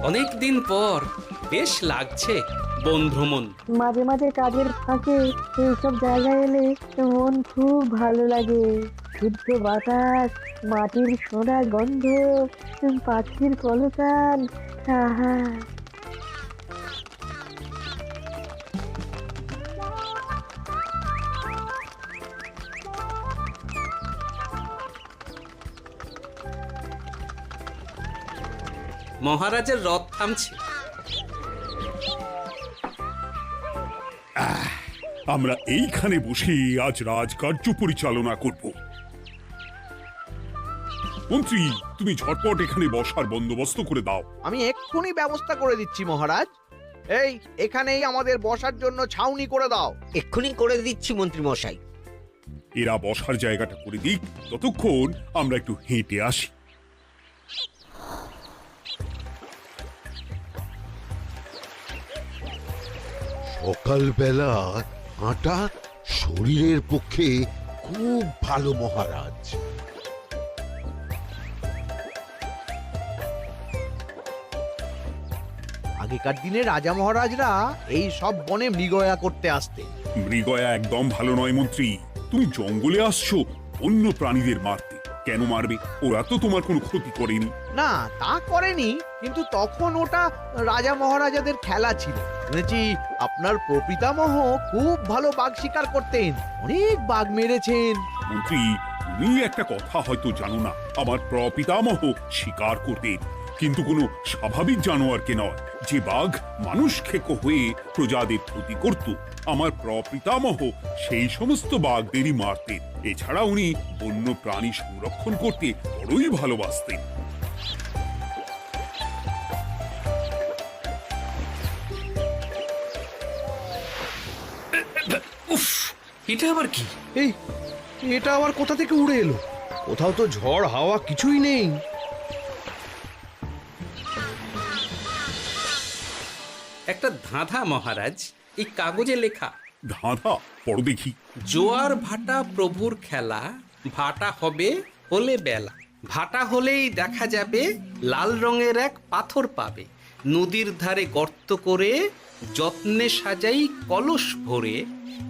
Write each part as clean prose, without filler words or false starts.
অনেক দিন পর বেশ লাগছে বন ভ্রমণ। মাঝে মাঝে কাজের ফাঁকে এইসব জায়গায় এলে মন খুব ভালো লাগে। শুদ্ধ বাতাস, মাটির সোনা গন্ধ, পাখির কলতান, আহা। মহারাজের রথ থামছে। আমরা এইখানে বসে আজ রাজকার্য পরিচালনা করব। মন্ত্রী, তুমি ঝটপট এখানে বসার বন্দোবস্ত করে দাও। আমি এক্ষুনি ব্যবস্থা করে দিচ্ছি মহারাজ। এই এখানেই আমাদের বসার জন্য ছাউনি করে দাও। এক্ষুনি করে দিচ্ছি মন্ত্রী মশাই। এরা বসার জায়গাটা করে দিক, ততক্ষণ আমরা একটু হেঁটে আসি। সকালবেলা হাঁটা শরীরের পক্ষে খুব ভালো মহারাজ। আগেকার দিনে রাজা মহারাজরা এই সব বনে মৃগয়া করতে আসতেন। মৃগয়া একদম ভালো নয় মন্ত্রী। তুমি জঙ্গলে আসছো অন্য প্রাণীদের মারতে। কেন মারবে? ওরা তো তোমার কোনো ক্ষতি করেনি। না, তা করেনি, কিন্তু তখন ওটা রাজা মহারাজাদের খেলা ছিল। শুনেছি আপনার প্রপিতামহ খুব ভালো বাঘ শিকার করতেন, অনেক বাঘ মেরেছেন। মন্ত্রী, তুমি একটা কথা হয়তো জানো না। আমার প্রপিতামহ শিকার করতেন, কিন্তু কোনো স্বাভাবিক জানোয়ারকে নয়। যে বাঘ মানুষ খেকো হয়ে প্রজাদের ক্ষতি করত, আমার প্রপিতামহ সেই সমস্ত বাঘদেরই মারতেন। এছাড়া উনি বন্য প্রাণী সংরক্ষণ করতে বড়ই ভালোবাসতেন। উফ, এটা আবার কি? এই এটা আবার কোথা থেকে উড়ে এলো? কোথাও তো ঝড় হাওয়া কিছুই নেই। একটা ধাঁধা মহারাজ, এই কাগজে লেখা। ধাঁধা? পড়ো দেখি। জোয়ার ভাটা প্রভুর খেলা, ভাটা হবে হলে বেলা। ভাটা হলেই দেখা যাবে লাল রঙের এক পাথর পাবে। নদীর ধারে গর্ত করে যত্নে সাজাই কলস ভরে।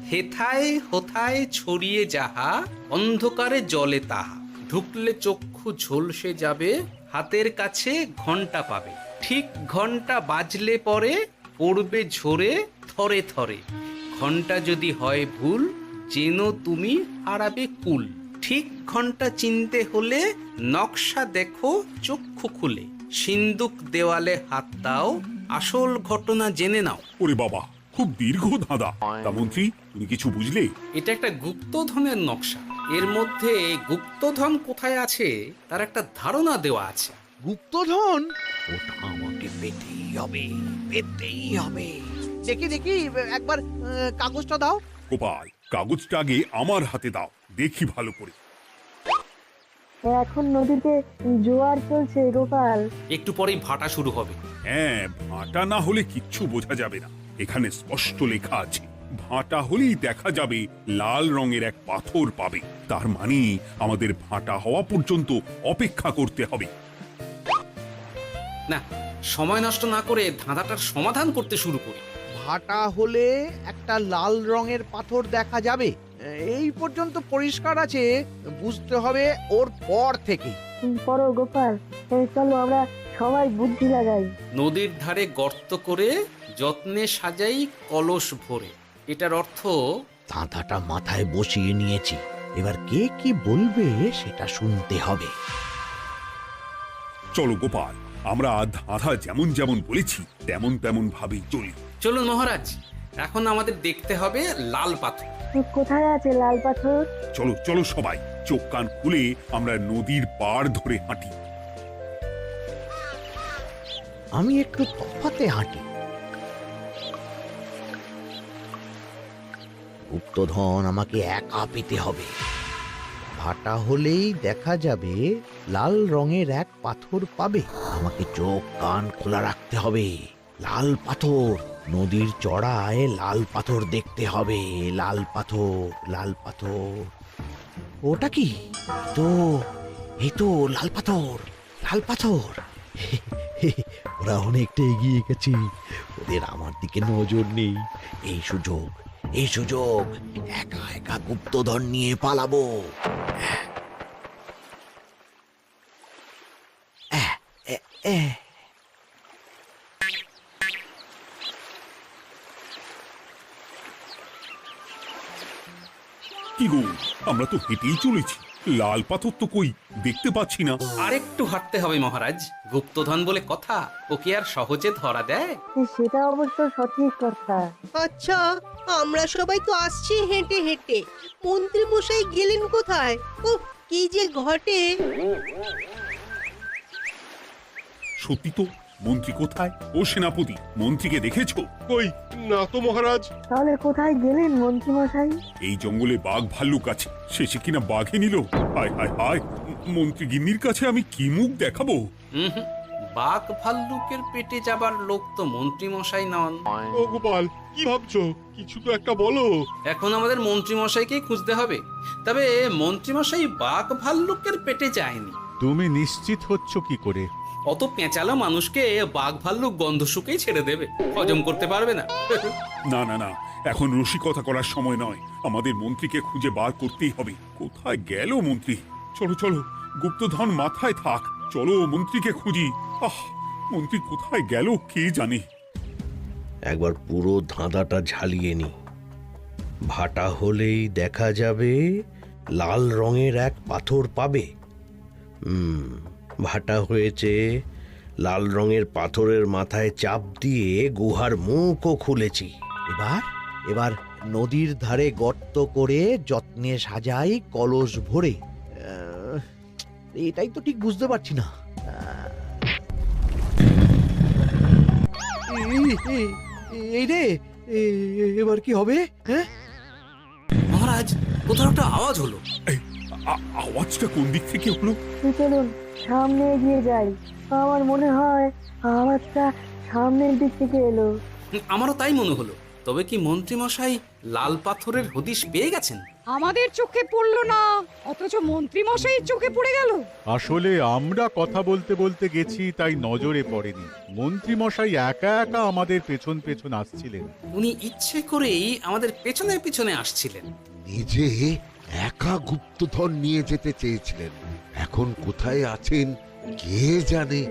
হেথায় হোথায় ছড়িয়ে যাহা, অন্ধকারে জলে তাহা। ঢুকলে চক্ষু ঝলসে যাবে, হাতের কাছে ঘন্টা পাবে। ঠিক ঘন্টা বাজলে পরে পড়বে ঝরে থরে থরে। ঘন্টা যদি হয় ভুল, যেন তুমি হারাবে কুল। ঠিক ঘন্টা চিনতে হলে নকশা দেখো চক্ষু খুলে। সিন্দুক দেওয়ালে হাত দাও, আসল ঘটনা জেনে নাও। ওরে বাবা, খুব দীর্ঘ ধাঁধা। তা মন্ত্রী, তুমি কিছু বুঝলে? এটা একটা গুপ্তধনের নকশা। এর মধ্যে গুপ্তধন কোথায় আছে তার একটা ধারণা দেওয়া আছে। গুপ্তধন? ওটা আমাকে পেতেই হবে, পেতেই হবে। দেখি দেখি একবার কাগজটা দাও। গোপাল, কাগজটা আগে আমার হাতে দাও, দেখি ভালো করে। এখন নদীতে জোয়ার চলছে গোপাল। একটু পরেই ভাটা শুরু হবে। হ্যাঁ, ভাটা না হলে কিচ্ছু বোঝা যাবে না। এখানে স্পষ্ট লেখা আছে, ভাটা হলেই দেখা যাবে লাল রঙের এক পাথর পাবে। তার মানে আমাদের ভাটা হওয়া পর্যন্ত অপেক্ষা করতে হবে। না, সময় নষ্ট না করে ধাঁধাটার সমাধান করতে শুরু করি। ভাটা হলে একটা লাল রঙের পাথর দেখা যাবে, এই পর্যন্ত পরিষ্কার আছে। বুঝতে হবে ওর পর থেকে। পড়ো গোপাল, চলো আমরা সবাই বুদ্ধি লাগাই। নদীর ধারে গর্ত করে যত্নে সাজাই কলস ভরে। এটার অর্থ, ধাঁধাটা মাথায় বসিয়ে নিয়েছি, এবার কে কি বলবে সেটা শুনতে হবে। চলো গোপাল, আমরা ধাঁধা যেমন যেমন বলেছি তেমন তেমন ভাবেই চলি। চলুন মহারাজ, এখন আমাদের দেখতে হবে লাল পাথর। কোথায় আছে লাল পাথর? চলো চলো সবাই, চোখ কান খুলে আমরা নদীর পাড় ধরে হাঁটি। আমি একটু তফাতে হাঁটি। গুপ্তধন আমাকে একা পেতে হবে। ভাটা হলেই দেখা যাবে লাল রঙের এক পাথর পাবে। আমাকে চোখ কান খোলা রাখতে হবে। লাল পাথর, নদীর চড়ায় লাল পাথর দেখতে হবে। লাল পাথর, লাল পাথর। ওটা কি? এই তো লাল পাথর, লাল পাথর। ওরা অনেকটা এগিয়ে গেছে, ওদের আমার দিকে নজর নেই। এই সুযোগ একা একা গুপ্তধন নিয়ে পালাবো। আহ, এ- এ। কি গো, আমরা তো হেঁটেই চলেছি, লাল পাথর তো কই দেখতে পাচ্ছি না। আরেকটু হাঁটতে হবে মহারাজ, গুপ্তধন বলে কথা, ওকে আর সহজে ধরা দেয়? সেটা অবশ্য সঠিক কথা। আচ্ছা, আমরা সবাই তো আসছি হেঁটে হেঁটে, মন্ত্রী মশাই গেলেন কোথায়? ও কি যে ঘটে! সত্যি তো, মন্ত্রী কোথায়? ও সেনাপতি, মন্ত্রীকে দেখেছো? কই না তো মহারাজ। তাহলে কোথায় গেলেন মন্ত্রী মশাই? এই জঙ্গলে বাঘ ভাল্লুক আছে, শেষে কিনা বাঘে নিল। হায় হায় হায়, মন্ত্রী গিন্নির কাছে আমি কি মুখ দেখাবো? হুম, বাঘ ভাল্লুকের পেটে যাবার লোক তো মন্ত্রী মশাই নন। ও গোপাল, কি ভাবছো? কিছু তো একটা বলো। এখন আমাদের মন্ত্রী মশাইকেই খুঁজতে হবে। তবে মন্ত্রী মশাই বাঘ ভাল্লুকের পেটে যায়নি। তুমি নিশ্চিত হচ্ছ কি করে? অত পেঁচালো মানুষকে বাঘ ভাল্লুক গন্ধ শুকেই ছেড়ে দেবে, হজম করতে পারবে না। না না না, এখন রসিকতা করার সময় নয়, আমাদের মন্ত্রীকে খুঁজে বার করতেই হবে। কোথায় গেল মন্ত্রী? চলো চলো, গুপ্তধন মাথায় থাক, চলো মন্ত্রীকে খুঁজি। আহ, মন্ত্রী কোথায় গেল কে জানে। একবার পুরো ধাঁধাটা ঝালিয়ে নি। ভাটা হলেই দেখা যাবে লাল রঙের এক পাথর পাবে। ভাটা হয়েছে, লাল রঙের পাথরের মাথায় চাপ দিয়ে গুহার মুখও খুলেছি। এবার নদীর ধারে গর্ত করে যত্নে সাজাই কলস ভরে। এটাই তো ঠিক বুঝতে পারছি না। এই রে, এবার কি হবে? হ্যাঁ, মহারাজ, কোথাও একটা আওয়াজ হলো। এই, আওয়াজটা কোন দিক থেকে হলো? চলুন সামনে এগিয়ে যাই। আমার মনে হয় আওয়াজটা সামনের দিক থেকে এলো। আমারও তাই মনে হলো। তবে কি মন্ত্রী মশাই লাল পাথরের হদিশ পেয়ে গেছেন? আমাদের চোখে পড়লো না, অথচ মন্ত্রী মশাইয়ের চোখে পড়ে গেল। আসলে আমরা কথা বলতে বলতে গেছি, তাই নজরে পড়েনি। মন্ত্রী মশাই একা একা আমাদের পেছন পেছন আসছিলেন। উনি ইচ্ছে করেই আমাদের পেছনে পেছনে আসছিলেন। নিজে একা গুপ্তধন নিয়ে যেতে চেয়েছিলেন, এখন কোথায় আছেন কে জানে।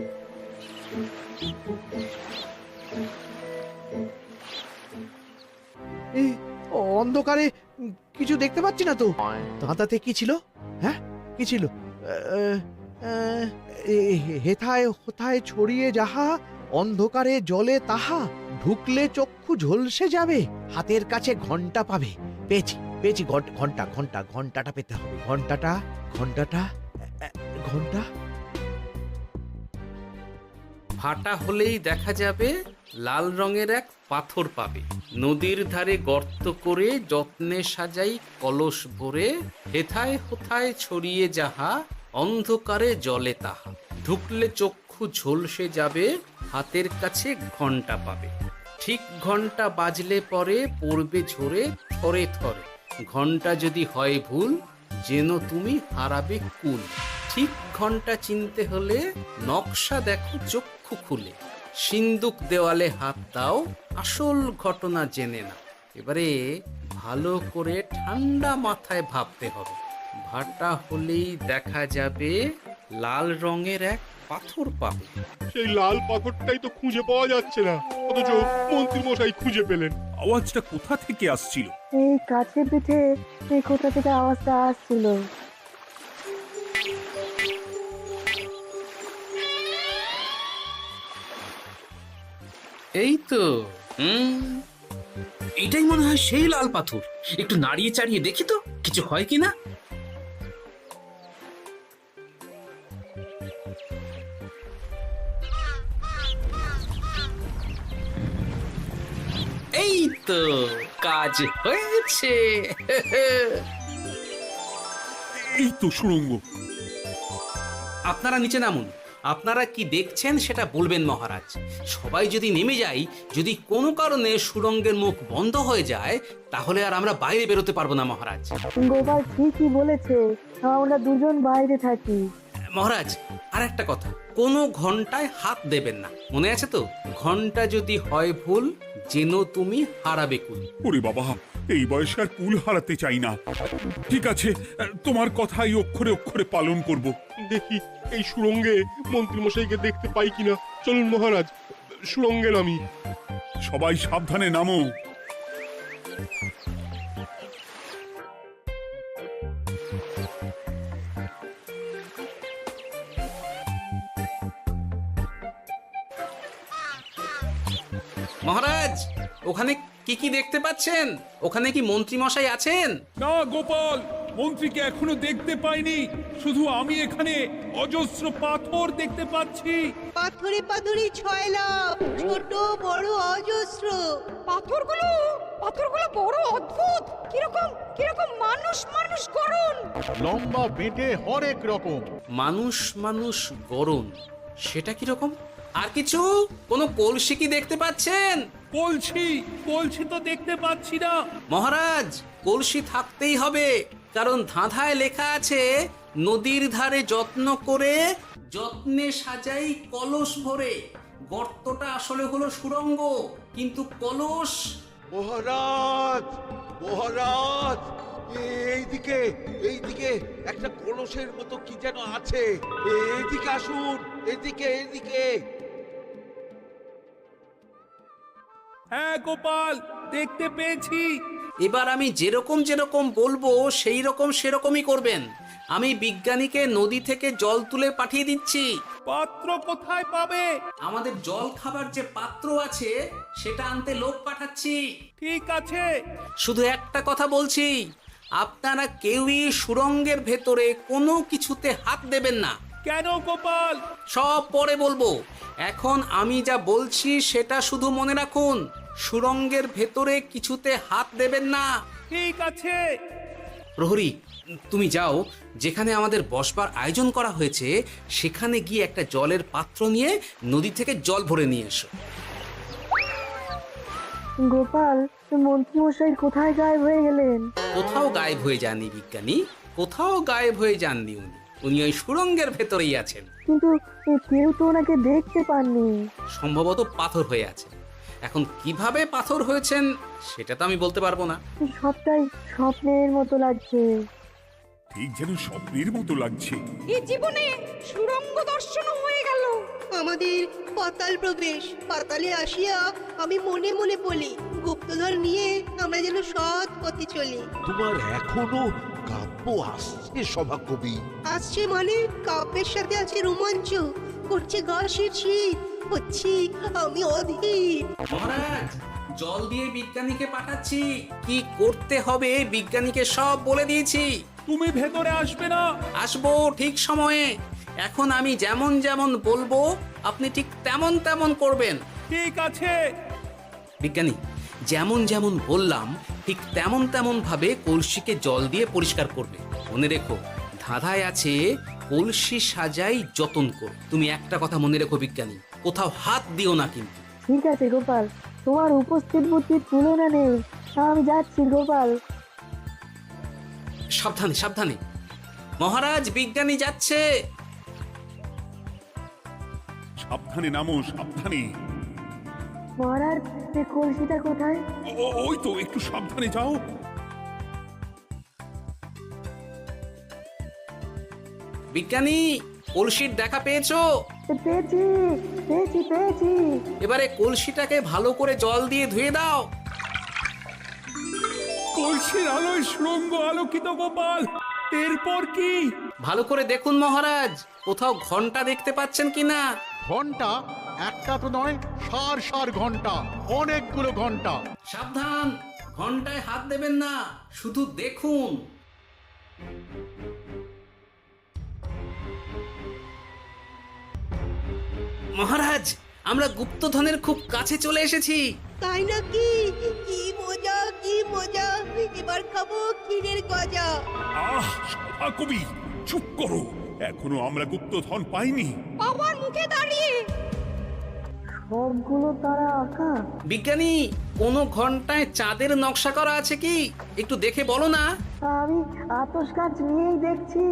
এই অন্ধকারে কিছু দেখতে পাচ্ছি না তো। ধাঁধাতে কি ছিল? হ্যাঁ, কি ছিল? হেথায় হোথায় ছড়িয়ে যাহা, অন্ধকারে জলে তাহা, ঢুকলে চক্ষু ঝলসে যাবে, হাতের কাছে ঘন্টা পাবে। পেয়েছি পেয়েছি, ঘন্টাটা পেতে হবে। ঘন্টা। ভাটা হলেই দেখা যাবে লাল রঙের এক পাথর পাবে, নদীর ধারে গর্ত করে যত্নে সাজাই কলস ভরে, হেথায় হোথায় ছড়িয়ে যাহা, অন্ধকারে জলে তাহা, ঢুকলে চক্ষু ঝলসে যাবে, হাতের কাছে ঘন্টা পাবে। ঠিক ঘন্টা বাজলে পরে পড়বে ঝরে থরে থরে, ঘন্টা যদি হয় ভুল যেন তুমি হারাবে কুল। ঠিক ঘন্টা চিনতে হলে নকশা দেখো চক্ষু খুলে, সিন্দুক দেওয়ালে হাত দাও, আসল ঘটনা জেনে না। এবারে ভালো করে ঠান্ডা মাথায় ভাবতে হবে। ভাটা হলেই দেখা যাবে লাল রঙের এক পাথর পাবে। সেই লাল পাথরটাই তো খুঁজে পাওয়া যাচ্ছে না, অথচ মন্ত্রী মশাই খুঁজে পেলেন। আওয়াজটা কোথা থেকে আসছিল? এই কাছে পিঠে এই কোথা থেকে আওয়াজটা আসছিল। এই তো, এটাই মনে হয় সেই লাল পাথর। একটু নাড়িয়ে চাড়িয়ে দেখি তো কিছু হয় কিনা। এই তো, কাজ হয়েছে। এই তো সুড়ঙ্গ। আপনারা নিচে নামুন। আপনারা কি দেখছেন সেটা বলবেন মহারাজ। সবাই যদি নেমে যাই, যদি কোনো কারণে সুড়ঙ্গের মুখ বন্ধ হয়ে যায়, তাহলে আর আমরা বাইরে বেরোতে পারবো না মহারাজ। গোপাল ঠিকই বলেছে, আমরা দুজন বাইরে থাকি। মহারাজ আর একটা কথা, কোনো ঘন্টায় হাত দেবেন না, মনে আছে তো? ঘন্টা যদি হয় ভুল, যেন তুমি হারাবে কুল। ওরে বাবা, এই বয়সে আর কুল হারাতে চাই না। ঠিক আছে, তোমার কথাই অক্ষরে অক্ষরে পালন করব। দেখি এই সুরঙ্গে মন্ত্রীমশাইকে দেখতে পাই কিনা। চলুন মহারাজ, সুরঙ্গে নামি। সবাই সাবধানে নামো। মহারাজ, ওখানে কি কি দেখতে পাচ্ছেন? ওখানে কি মন্ত্রী মশাই আছেন? না গোপাল, মন্ত্রীকে এখনো দেখতে পাইনি। শুধু আমি এখানে অজস্র পাথর দেখতে পাচ্ছি। পাথরে পাথরে ছয়লাভ, ছোট বড় অজস্র। পাথরগুলো বড় অদ্ভুত, কিরকম কিরকম মানুষ মানুষ গড়ন। লম্বা বেঁটে হরেক রকম। মানুষ মানুষ গরম, সেটা কি রকম? আর কিছু? কোনো কলসি কি দেখতে পাচ্ছেন? কলসি তো দেখতে পাচ্ছি না। মহারাজ, কলসি থাকতেই হবে, কারণ ধাঁধায় লেখা আছে নদীর ধারে যত্ন করে যত্নে সাজাই কলস ভরে। গর্তটা আসলে হলো সুড়ঙ্গ, কিন্তু কলস। মহারাজ, মহারাজ, এইদিকে এইদিকে একটা কলসের মতো কি যেন আছে। এইদিকে আসুন, এদিকে এদিকে। হ্যাঁ গোপাল, দেখতে পেয়েছি। এবার আমি যেরকম যেরকম বলবো সেই রকম সেরকমই করবেন। আমি বিজ্ঞানীকে নদী থেকে জল তুলে পাঠিয়ে দিচ্ছি। পাত্র কোথায় পাবে? আমাদের জল খাবার যে পাত্র আছে সেটা আনতে লোক পাঠাচ্ছি। ঠিক আছে। শুধু একটা কথা বলছি, আপনারা কেউই সুড়ঙ্গের ভেতরে কোনো কিছুতে হাত দেবেন না। কেন গোপাল? সব পরে বলবো, এখন আমি যা বলছি সেটা শুধু মনে রাখুন। সুড়ঙ্গের ভেতরে কিছুতে হাত দেবেন না। ঠিক আছে। প্রহরী, তুমি যাও, যেখানে আমাদের বসবার আয়োজন করা হয়েছে সেখানে গিয়ে একটা জলের পাত্র নিয়ে নদী থেকে জল ভরে নিয়ে এসো। গোপাল, মন্ত্রীমশাই কোথায় গায়েব হয়ে গেলেন? কোথাও গায়েব হয়ে যাননি বিজ্ঞানী, কোথাও গায়েব হয়ে যাননি উনি। উনি ওই সুড়ঙ্গের ভেতরেই আছেন। কিন্তু কেউ তো ওনাকে দেখতে পাননি। সম্ভবত পাথর হয়ে আছেন। এখন কিভাবে পাথর হয়েছেন সেটা তো আমি বলতে পারবো না। সবটাই স্বপ্নের মতো লাগছে। ঠিক যেন স্বপ্নের মতো লাগছে। এই জীবনে সুরঙ্গ দর্শন হয়ে গেল। আমাদের পাতাল প্রবেশ। পাতালে আসিয়া আমি মনে মনে বলি, গুপ্তধন নিয়ে আমরা যেন সৎ পথে চলি। তোমার এখনো কাব্য আসছে সভাকবি? আসছে মানে কাব্যের সাথে আছে রোমাঞ্চ, করছে গা শীত, হচ্ছি আমি অধীর। মহারাজ, জল দিয়ে বিজ্ঞানীকে পাঠাচ্ছি। কি করতে হবে বিজ্ঞানীকে সব বলে দিয়েছি। তুমি ভেতরে আসবে না? আসবো ঠিক সময়ে। এখন আমি যেমন যেমন বলবো আপনি ঠিক তেমন তেমন করবেন। ঠিক আছে। বিজ্ঞানী, যেমন যেমন বললাম ঠিক তেমন তেমন ভাবে কলসিকে জল দিয়ে পরিষ্কার করবে। মনে রেখো, ধাঁধায় আছে কলসি সাজাই যতন কর। তুমি একটা কথা মনে রেখো বিজ্ঞানী, কোথাও হাত দিও না কিন্তু। ঠিক আছে গোপাল, তোমার উপস্থিত বুদ্ধির তুলনা নেই। আমি যাচ্ছি গোপাল। সাবধানে সাবধানে। মহারাজ, বিজ্ঞানী যাচ্ছে। সাবধানে নামো, সাবধানে। মহারাজ, কলসিটা কোথায়? ওই তো, একটু সাবধানে যাও। বিজ্ঞানী, কলসির দেখা পেয়েছো? পেয়েছি পেয়েছি পেয়েছি। এবারে কলসিটাকে ভালো করে জল দিয়ে ধুয়ে দাও। কলসির আলোয় সুড়ঙ্গ আলোকিত গোপাল। এরপর কি? ভালো করে দেখুন মহারাজ, কোথাও ঘন্টা দেখতে পাচ্ছেন কিনা। ঘন্টা? একটা তো নয়, সার সার ঘন্টা, অনেকগুলো ঘন্টা। সাবধান, ঘন্টায় হাত দেবেন না, শুধু দেখুন। মহারাজ, আমরা গুপ্তধনের খুব কাছে চলে এসেছি। তাই নাকি? কি মজা কি মজা, এবার খাবো ক্ষীরের গজা। আহ, সভাকবি চুপ করো, এখনো আমরা গুপ্তধন পাইনি। আমার মুখে দাঁড়িয়ে সবগুলো তারা আঁকা। বিজ্ঞানী, কোনো ঘন্টায় চাঁদের নকশা করা আছে কি? একটু দেখে বলো না। আমি আতস কাজ নিয়েই দেখছি,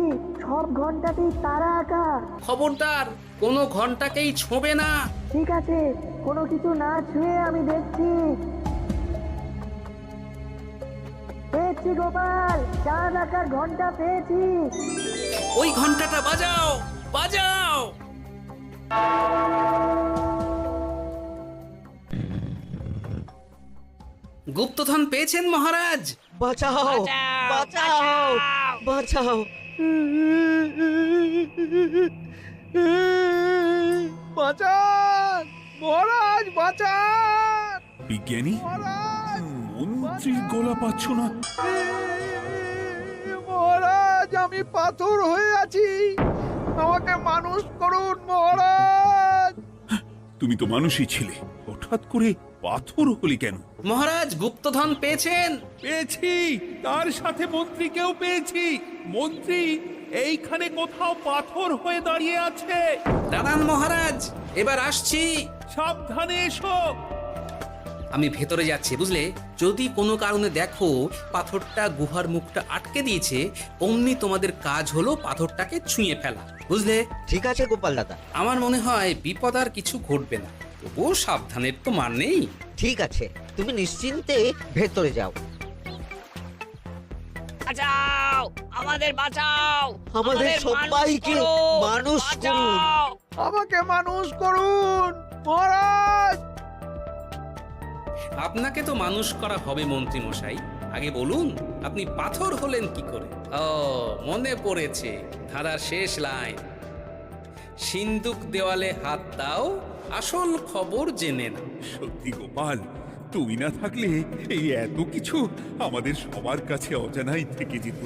সব ঘন্টাতেই তারা আঁকা। খবরদার, কোনো ঘন্টাকেই ছোঁবে না। ঠিক আছে, কোনো কিছু না ছুঁয়ে আমি দেখছি। পেয়েছি গোপাল, চাঁদ আঁকার ঘন্টা পেয়েছি। ওই ঘন্টাটা বাজাও, বাজাও। গুপ্তধন পেয়েছেন মহারাজ? বাঁচাও, বাঁচাও, বাঁচাও। বাঁচান মহারাজ, বাঁচান বিজ্ঞানী, মহারাজ, মন্ত্রীর গলা পাচ্ছ না? মহারাজ, আমি পাথর হয়ে আছি, আমাকে মানুষ করুন মহারাজ। তুমি তো মানুষই ছিলে, হঠাৎ করে পাথর হলি কেন? মহারাজ, গুপ্তধন পেয়েছেন? পেয়েছি, তার সাথে মন্ত্রীকেও পেয়েছি। মন্ত্রী এইখানে কোথাও পাথর হয়ে দাঁড়িয়ে আছে। দাঁড়ান মহারাজ, এবার আসছি। সাবধানে এসো। আমি ভেতরে যাচ্ছি, বুঝলে? যদি কোনো কারণে দেখো পাথরটা গুহার মুখটা আটকে দিয়েছে, অমনি তোমাদের কাজ হলো পাথরটাকে ছুঁয়ে ফেলা, বুঝলে? ঠিক আছে গোপাল দাদা। আমার মনে হয় বিপদ আর কিছু ঘটবে না, তবুও সাবধানের তো মান নেই। ঠিক আছে, তুমি নিশ্চিন্তে ভেতরে যাও। বাঁচাও, আমাদের বাঁচাও, আমাদের সবাইকে মানুষ করুন। আমাকে মানুষ করুন মহারাজ। আপনাকে তো মানুষ করা হবে মন্ত্রী মশাই। আগে বলুন, আপনি পাথর হলেন কি করে? ও, মনে পড়েছে, ধারার শেষ লাইন, সিন্দুক দেওয়ালে হাত দাও, আসল খবর জেনে না। সত্যি গোপাল, তুমি না থাকলে এই এত কিছু আমাদের সবার কাছে অজানাই থেকে যেত।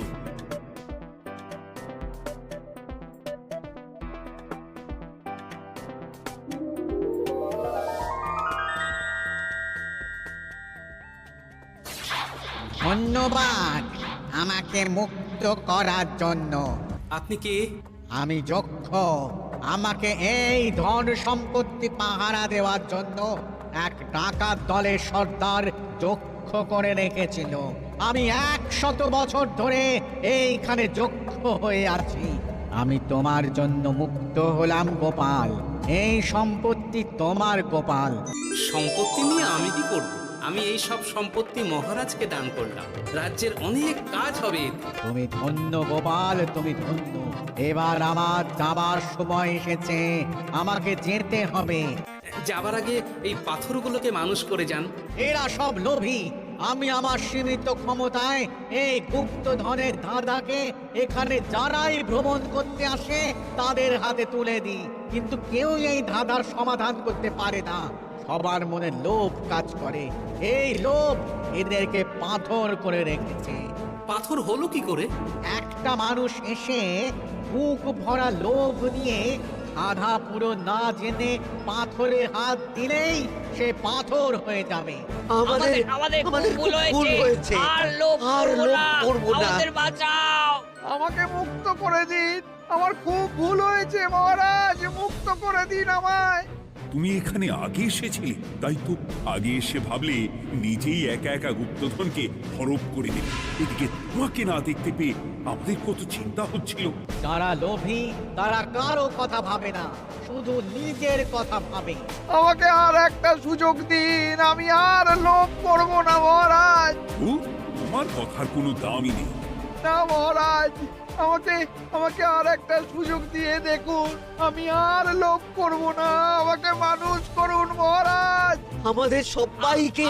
ধন্যবাদ আমাকে মুক্ত করার জন্য। আপনি কে? আমি যক্ষ। আমাকে এই ধন সম্পত্তি পাহারা দেওয়ার জন্য এক ডাকাত দলের সর্দার যক্ষ করে রেখেছিল। আমি 100 বছর ধরে এইখানে যক্ষ হয়ে আছি। আমি তোমার জন্য মুক্ত হলাম গোপাল। এই সম্পত্তি তোমার গোপাল। সম্পত্তি নিয়ে আমি কি করব? আমি এই সব সম্পত্তি মহারাজকে দান করলাম, রাজ্যের অনেক কাজ হবে। তুমি ধন্য গোপাল, তুমি ধন্য। এবার আমার যাবার সময় এসেছে, আমাকে যেতে হবে। যাবার আগে এই পাথরগুলোকে মানুষ করে যান। এরা সব লোভী। আমি আমার সীমিত ক্ষমতায় এই গুপ্তধনের ধাঁধাকে এখানে যারাই ভ্রমণ করতে আসে তাদের হাতে তুলে দিই, কিন্তু কেউ এই ধাঁধার সমাধান করতে পারে না। সবার মনে লোভ কাজ করে, এই লোভ এদেরকে পাথর করে রেখেছে। পাথর হলো কি করে? একটা মানুষ এসে বুক ভরা লোভ নিয়ে আধা পুরো না জেনে পাথরে হাত দিলেই সে পাথর হয়ে যাবে। আমাদের ভুল হয়েছে, আর লোভ করব না, আমাদের বাঁচাও। আমাকে মুক্ত করে দিন, আমার খুব ভুল হয়েছে মহারাজ, মুক্ত করে দিন আমায়। তুমি এখানে আগে এসেছিলে, তাই তো আগে এসে ভাবলে নিজেই একা একা গুপ্তধনকে হরপ করে দেবে। এদিকে তোমাকে না দেখতে পেয়ে আমাদের কত চিন্তা হচ্ছিল। যারা লোভী তারা কারো কথা ভাবে না, শুধু নিজের কথা ভাবে। আমাকে আর একটা সুযোগ দিন, আমি আর লোভ করব না মহারাজ। তোমার কথার কোনো দামই নেই। না মহারাজ, আমাকে আর একটা সুযোগ দিয়ে দেখুন, আমি আর লোভ করব না, আমাকে মানুষ করুন মহারাজ। আমাদের সবাইকে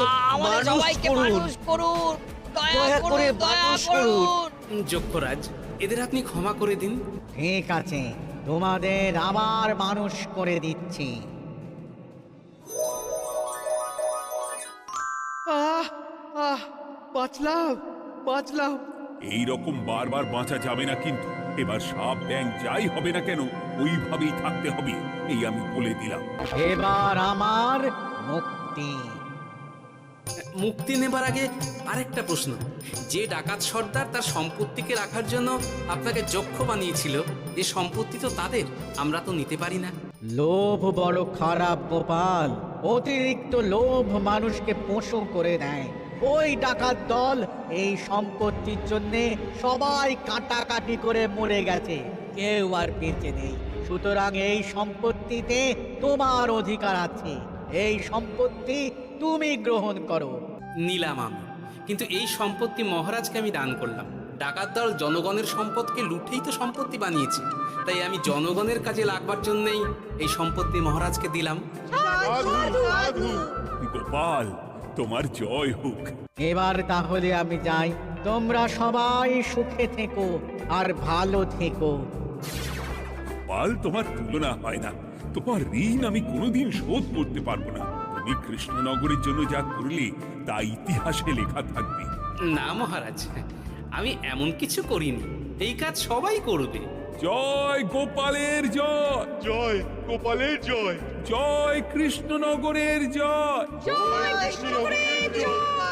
মানুষ করুন, দয়া করে মানুষ করুন। যক্ষরাজ, এদের আপনি ক্ষমা করে দিন। ঠিক আছে, তোমাদের আবার মানুষ করে দিচ্ছি। বাঁচলাম। এই রকম বারবার বাঁচা যাবে না, কিন্তু এবার সাপ ব্যাং যাই হবে না কেন ওইভাবেই থাকতে হবে, এই আমি বলে দিলাম। এবার আমার মুক্তি। মুক্তি নেবার আগে আরেকটা প্রশ্ন, যে ডাকাত সর্দার তার সম্পত্তিকে রাখার জন্য আপনাকে যক্ষ বানিয়েছিল, এই সম্পত্তি তো তাদের, আমরা তো নিতে পারি না। লোভ বড় খারাপ গোপাল। অতিরিক্ত লোভ মানুষকে পশু করে দেয়। ওই ডাকাত দল এই সম্পত্তির জন্য সবাই কাটাকাটি করে মরে গেছে, কেউ আর বেঁচে নেই। সুতরাং এই সম্পত্তিতে তোমার অধিকার আছে। এই সম্পত্তি তুমি গ্রহণ করো। নিলাম আমি, কিন্তু এই সম্পত্তি মহারাজকে আমি দান করলাম। ডাকাত দল জনগণের সম্পদকে লুঠেই তো সম্পত্তি বানিয়েছে, তাই আমি জনগণের কাজে লাগবার জন্যই এই সম্পত্তি মহারাজকে দিলাম। গোপাল, তোমার জয় হোক। এবার তাহলে আমি যাই। তোমরা সবাই সুখে থেকো আর ভালো থেকো। গোপাল, তোমার তুলনা হয় না। তোমার ঋণ আমি কোনোদিন শোধ করতে পারবো না। তুমি কৃষ্ণনগরের জন্য যা করলে তা ইতিহাসে লেখা থাকবে। না মহারাজ, আমি এমন কিছু করিনি, এই কাজ সবাই করবে। জয় গোপালের জয়, জয় গোপালের জয়, জয় কৃষ্ণনগরের জয়। জয় কৃষ্ণনগরের জয়।